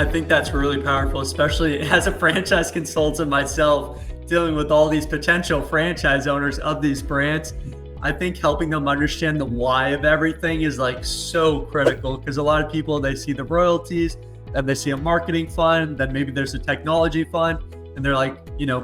think that's really powerful, especially as a franchise consultant myself, dealing with all these potential franchise owners of these brands. I think helping them understand the why of everything is like so critical, because a lot of people, they see the royalties and they see a marketing fund, then maybe there's a technology fund, and they're like,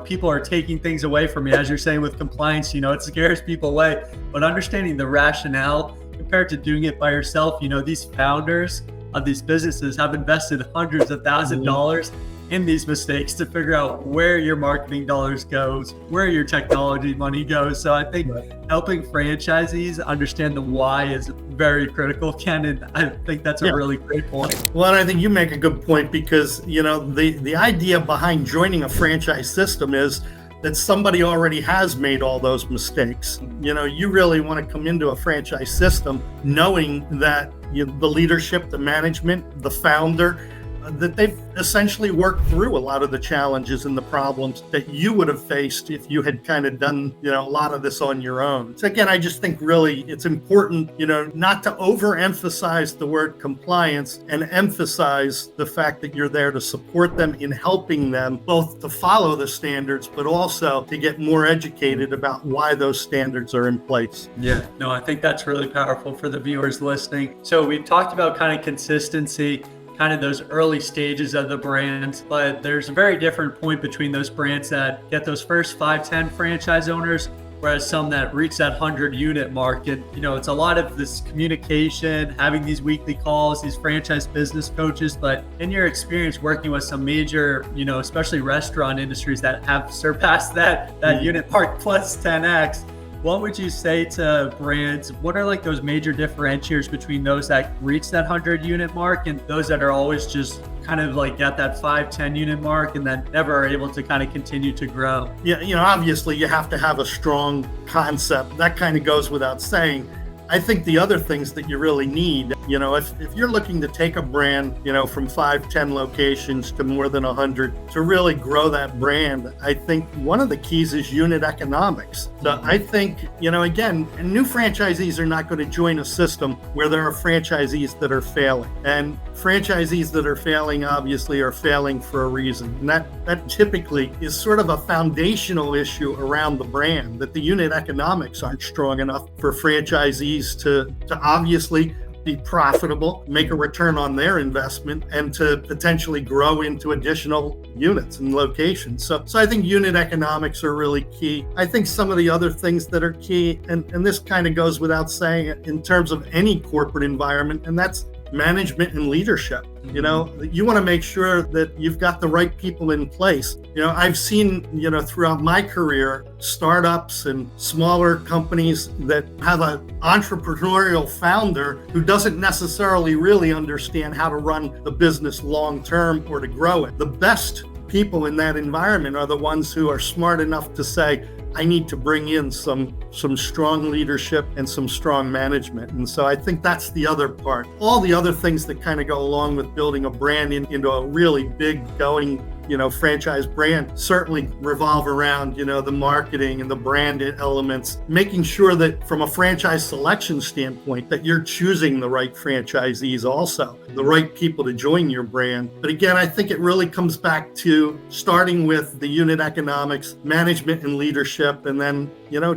people are taking things away from me. As you're saying with compliance, it scares people away. But understanding the rationale compared to doing it by yourself, these founders of these businesses have invested hundreds of thousands of dollars in these mistakes to figure out where your marketing dollars goes, where your technology money goes. So I think helping franchisees understand the why is very critical, Ken, and I think that's a really great point. Well, and I think you make a good point, because the idea behind joining a franchise system is that somebody already has made all those mistakes. You really want to come into a franchise system knowing that the leadership, the management, the founder, that they've essentially worked through a lot of the challenges and the problems that you would have faced if you had kind of done, a lot of this on your own. So again, I just think really it's important, not to overemphasize the word compliance and emphasize the fact that you're there to support them in helping them both to follow the standards, but also to get more educated about why those standards are in place. Yeah, no, I think that's really powerful for the viewers listening. So we've talked about kind of consistency, kind of those early stages of the brands, but there's a very different point between those brands that get those first 5-10 franchise owners, whereas some that reach that 100 unit mark. And it's a lot of this communication, having these weekly calls, these franchise business coaches. But in your experience working with some major, especially restaurant industries that have surpassed that unit mark plus 10x, what would you say to brands? What are like those major differentiators between those that reach that 100 unit mark and those that are always just kind of like at that 5-10 unit mark and then never are able to kind of continue to grow? Yeah, obviously you have to have a strong concept. That kind of goes without saying. I think the other things that you really need, if you're looking to take a brand, from 5-10 locations to more than 100 to really grow that brand, I think one of the keys is unit economics. So I think, again, new franchisees are not going to join a system where there are franchisees that are failing. And franchisees that are failing obviously are failing for a reason. And that typically is sort of a foundational issue around the brand, that the unit economics aren't strong enough for franchisees to obviously be profitable, make a return on their investment, and to potentially grow into additional units and locations. So I think unit economics are really key. I think some of the other things that are key, and this kind of goes without saying in terms of any corporate environment, and that's management and leadership. You want to make sure that you've got the right people in place. I've seen, throughout my career, startups and smaller companies that have an entrepreneurial founder who doesn't necessarily really understand how to run the business long term or to grow it. The best people in that environment are the ones who are smart enough to say, I need to bring in some strong leadership and some strong management. And so I think that's the other part. All the other things that kind of go along with building a brand into a really big going, franchise brand certainly revolve around, the marketing and the brand elements, making sure that from a franchise selection standpoint that you're choosing the right franchisees also, the right people to join your brand. But again, I think it really comes back to starting with the unit economics, management and leadership, and then,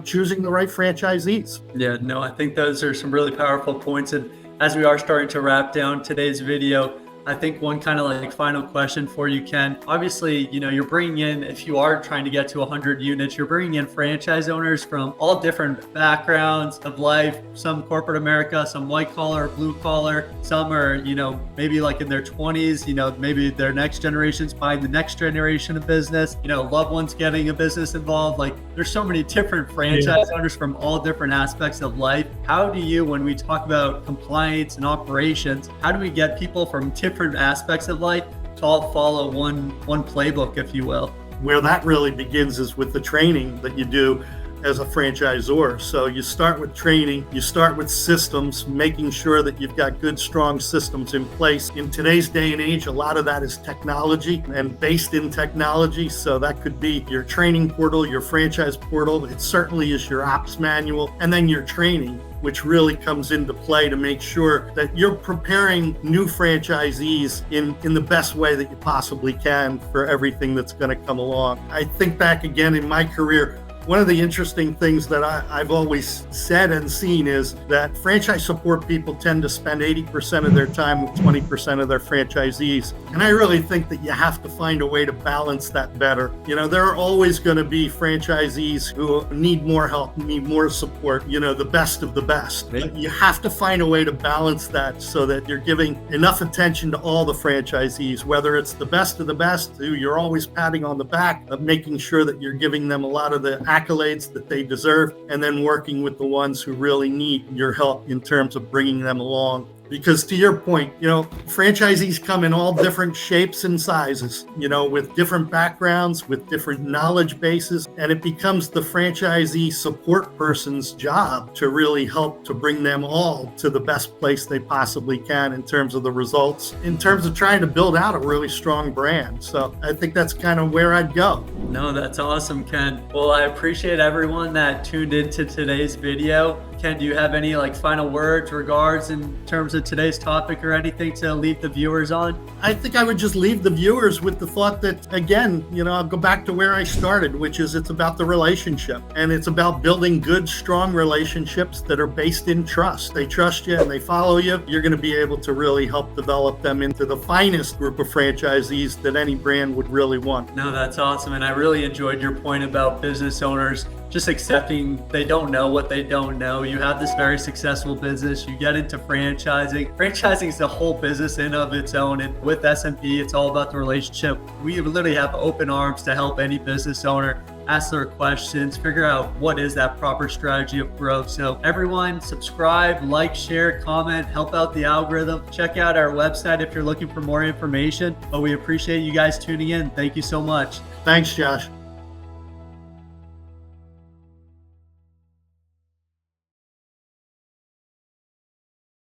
choosing the right franchisees. Yeah, no, I think those are some really powerful points. And as we are starting to wrap down today's video, I think one kind of like final question for you, Ken. Obviously, you're bringing in, if you are trying to get to 100 units, you're bringing in franchise owners from all different backgrounds of life, some corporate America, some white collar, blue collar, some are, maybe like in their 20s, maybe their next generation's buying the next generation of business, loved ones getting a business involved. Like there's so many different franchise owners from all different aspects of life. How do you, when we talk about compliance and operations, how do we get people from different aspects of life to all follow one playbook, if you will? Where that really begins is with the training that you do as a franchisor. So you start with training, you start with systems, making sure that you've got good, strong systems in place. In today's day and age, a lot of that is technology and based in technology. So that could be your training portal, your franchise portal. It certainly is your ops manual, and then your training, which really comes into play to make sure that you're preparing new franchisees in the best way that you possibly can for everything that's going to come along. I think back again in my career, one of the interesting things that I've always said and seen is that franchise support people tend to spend 80% of their time with 20% of their franchisees. And I really think that you have to find a way to balance that better. You know, there are always going to be franchisees who need more help, need more support, you know, the best of the best. But you have to find a way to balance that so that you're giving enough attention to all the franchisees, whether it's the best of the best, who you're always patting on the back, of making sure that you're giving them a lot of the accolades that they deserve, and then working with the ones who really need your help in terms of bringing them along. Because to your point, you know, franchisees come in all different shapes and sizes, you know, with different backgrounds, with different knowledge bases, and it becomes the franchisee support person's job to really help to bring them all to the best place they possibly can in terms of the results, in terms of trying to build out a really strong brand. So I think that's kind of where I'd go. No, that's awesome, Ken. Well, I appreciate everyone that tuned into today's video. Ken, do you have any final words, regards in terms of today's topic or anything to leave the viewers on? I think I would just leave the viewers with the thought that, again, you know, I'll go back to where I started, which is it's about the relationship, and it's about building good, strong relationships that are based in trust. They trust you and they follow you. You're going to be able to really help develop them into the finest group of franchisees that any brand would really want. No, that's awesome. And I really enjoyed your point about business owners just accepting they don't know what they don't know. You have this very successful business, you get into franchising. Franchising is a whole business in of its own, and with SMB, it's all about the relationship. We literally have open arms to help any business owner ask their questions, figure out what is that proper strategy of growth. So everyone, subscribe, like, share, comment, help out the algorithm. Check out our website if you're looking for more information. But we appreciate you guys tuning in. Thank you so much. Thanks, Josh.